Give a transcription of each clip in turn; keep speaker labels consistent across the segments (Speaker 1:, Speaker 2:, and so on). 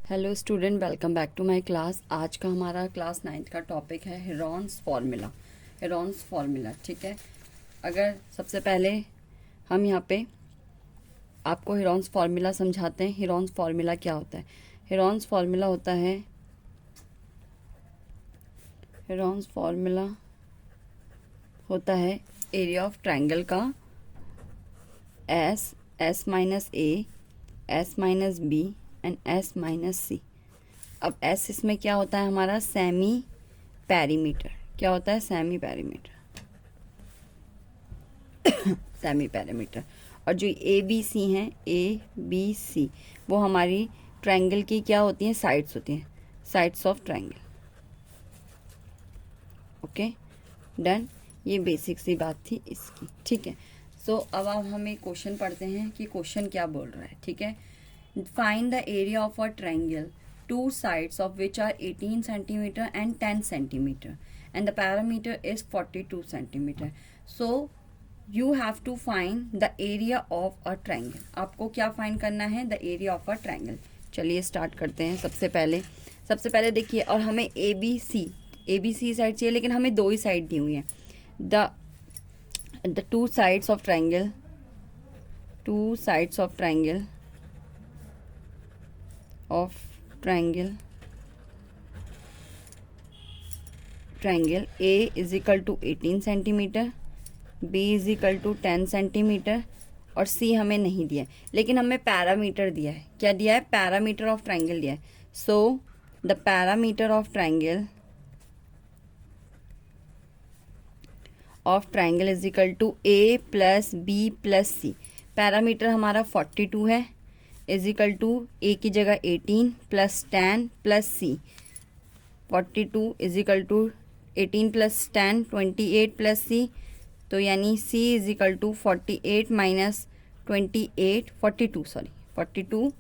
Speaker 1: Hello student, welcome back to my class. आज का हमारा क्लास 9th का टॉपिक है हेरॉन्स फार्मूला। हेरॉन्स फार्मूला, ठीक है। अगर सबसे पहले हम यहाँ पे आपको हेरॉन्स फार्मूला समझाते हैं। हेरॉन्स फार्मूला क्या होता है? हेरॉन्स फार्मूला होता है एरिया ऑफ ट्रायंगल का S minus A, S minus B and S minus C. अब एस इसमें क्या होता है? हमारा सेमी पैरीमीटर। क्या होता है? Semi perimeter. Semi perimeter. और जो ए बी सी हैं, ए बी सी, वो हमारी ट्रायंगल की क्या होती हैं? साइड्स होती हैं, sides of triangle. Okay, done. ये बेसिक सी बात थी इसकी, ठीक है। सो अब हम एक क्वेश्चन पढ़ते हैं कि क्वेश्चन क्या बोल रहा है, ठीक है। Find the area of a triangle, two sides of which are 18 centimeter and 10 centimeter and the parameter is 42 centimeter. So you have to find the area of a triangle. आपको क्या फाइंड करना है? the area of a triangle. चलिए start करते हैं। सबसे पहले देखिए, और हमें ए बी सी साइड चाहिए, लेकिन हमें दो ही साइड दी हुई है। The two sides of triangle triangle A is equal to 18 centimetre, B is equal to 10 centimetre और C हमें नहीं दिया है, लेकिन हमें पैरामीटर दिया है। क्या दिया है? पैरामीटर ऑफ ट्रायंगल दिया है। So the perimeter of triangle is equal to A plus B plus C। Perimeter हमारा 42 है, इज इक्वल टू A की जगह 18 plus 10 plus C। 42 is equal to 18 plus 10 28 plus C, तो यानी C is equal to 48 minus 28 42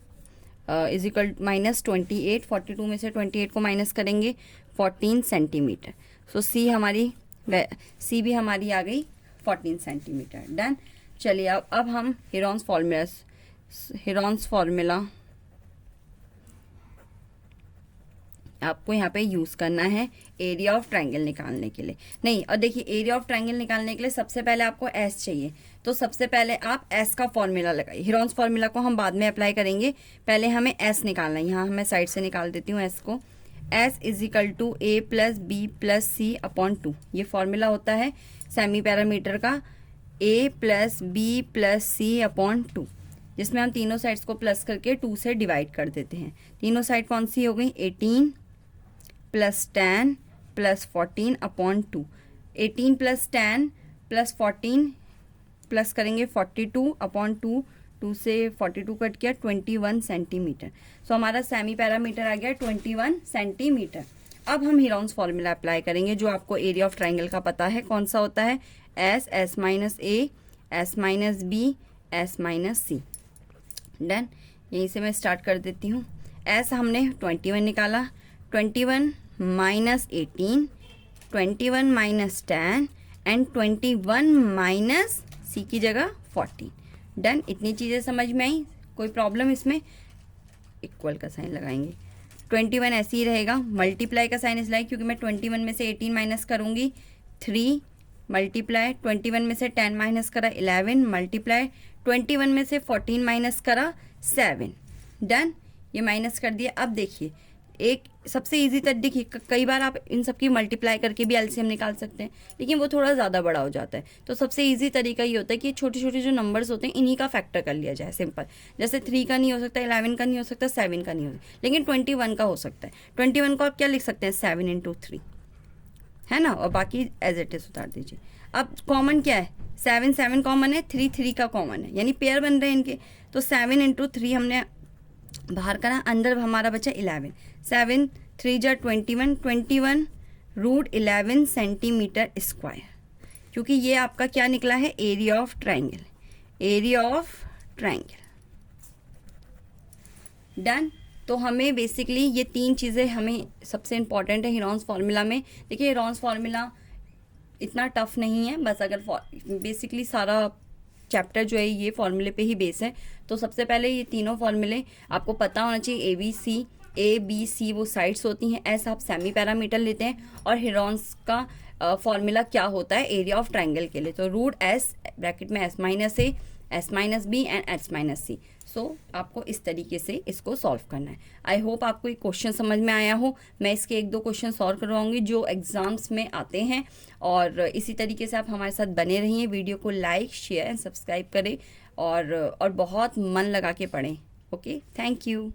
Speaker 1: is equal माइनस 28। 42 में से 28 को माइनस करेंगे 14 सेंटीमीटर। सो C भी हमारी आ गई 14 सेंटीमीटर। डन। चलिए अब हम हेरॉन्स फार्मूला आपको यहाँ पे यूज करना है एरिया ऑफ ट्रायंगल निकालने के लिए। नहीं, और देखिए, एरिया ऑफ ट्रायंगल निकालने के लिए सबसे पहले आपको एस चाहिए, तो सबसे पहले आप एस का फॉर्मूला लगाइए। हेरॉन्स फार्मूला को हम बाद में अप्लाई करेंगे, पहले हमें एस निकालना है। यहाँ मैं साइड से निकाल देती हूँ एस को। S is equal to a plus b plus c upon 2। ये फॉर्मूला होता है सेमी पैरामीटर का, a plus b plus c upon 2, जिसमें हम तीनों साइड्स को प्लस करके 2 से डिवाइड कर देते हैं। तीनों साइड कौन सी हो गई? 18 plus 10 plus 14 upon 2। 18 plus 10 plus 14 plus करेंगे 42 अपॉन 2, 2 से 42 कट किया 21 सेंटीमीटर। सो हमारा सेमी पैरामीटर आ गया 21 सेंटीमीटर। अब हम हेरॉन्स फार्मूला अप्लाई करेंगे, जो आपको एरिया ऑफ ट्रायंगल का पता है कौन सा होता है? S minus A, S minus B, S minus C. Done. यहीं से मैं स्टार्ट कर देती हूँ। एस हमने 21 निकाला, 21 माइनस 18, 21 माइनस 10 एंड 21 माइनस सी की जगह 14। डन। इतनी चीज़ें समझ में आई? कोई प्रॉब्लम इसमें? इक्वल का साइन लगाएंगे। 21 ऐसे ही रहेगा, मल्टीप्लाई का साइन इसलिए क्योंकि मैं 21 में से 18 माइनस करूँगी 3 मल्टीप्लाई, 21 में से 10 माइनस करा 11 मल्टीप्लाई, 21 में से 14 माइनस करा 7। डन। ये माइनस कर दिया। अब देखिए, एक सबसे इजी तरीका देखिए, कई बार आप इन सब की मल्टीप्लाई करके भी एलसीएम निकाल सकते हैं, लेकिन वो थोड़ा ज़्यादा बड़ा हो जाता है। तो सबसे इजी तरीका ये होता है कि छोटे छोटे जो नंबर्स होते हैं इन्हीं का फैक्टर कर लिया जाए। सिंपल, जैसे 3 का नहीं हो सकता, 11 का नहीं हो सकता, 7 का नहीं हो सकता, लेकिन 21 का हो सकता है। 21 को आप क्या लिख सकते हैं? 7 इंटू 3, है ना, और बाकी एज इट इज उतार दीजिए। अब कॉमन क्या है? 7 कॉमन है, 3 का कॉमन है, यानी पेयर बन रहे हैं इनके। तो 7 इंटू 3 हमने बाहर करा, अंदर हमारा बचा 11। 7 3 जा 21 रूट 11 सेंटीमीटर स्क्वायर, क्योंकि ये आपका क्या निकला है? Area of triangle. डन। तो हमें बेसिकली ये 3 चीज़ें हमें सबसे इंपॉर्टेंट है हेरॉन्स फार्मूला में। देखिए, हेरॉन्स फार्मूला इतना टफ नहीं है, बस अगर बेसिकली सारा चैप्टर जो है ये फॉर्मूले पे ही बेस है। तो सबसे पहले ये तीनों फॉर्मूले आपको पता होना चाहिए। A B C A B C वो साइड्स होती हैं, एस आप सेमी पैरामीटर लेते हैं, और हेरॉन्स का फॉर्मूला क्या होता है एरिया ऑफ ट्राइंगल के लिए, तो रूट एस ब्रैकेट में S minus A, S minus B and H minus C. So आपको इस तरीके से इसको सॉल्व करना है। आई होप आपको ये क्वेश्चन समझ में आया हो। मैं इसके 1-2 क्वेश्चन सॉल्व करवाऊंगी जो एग्जाम्स में आते हैं, और इसी तरीके से आप हमारे साथ बने रहिए। वीडियो को लाइक शेयर एंड सब्सक्राइब करें, और बहुत मन लगा के पढ़ें। Okay, thank you.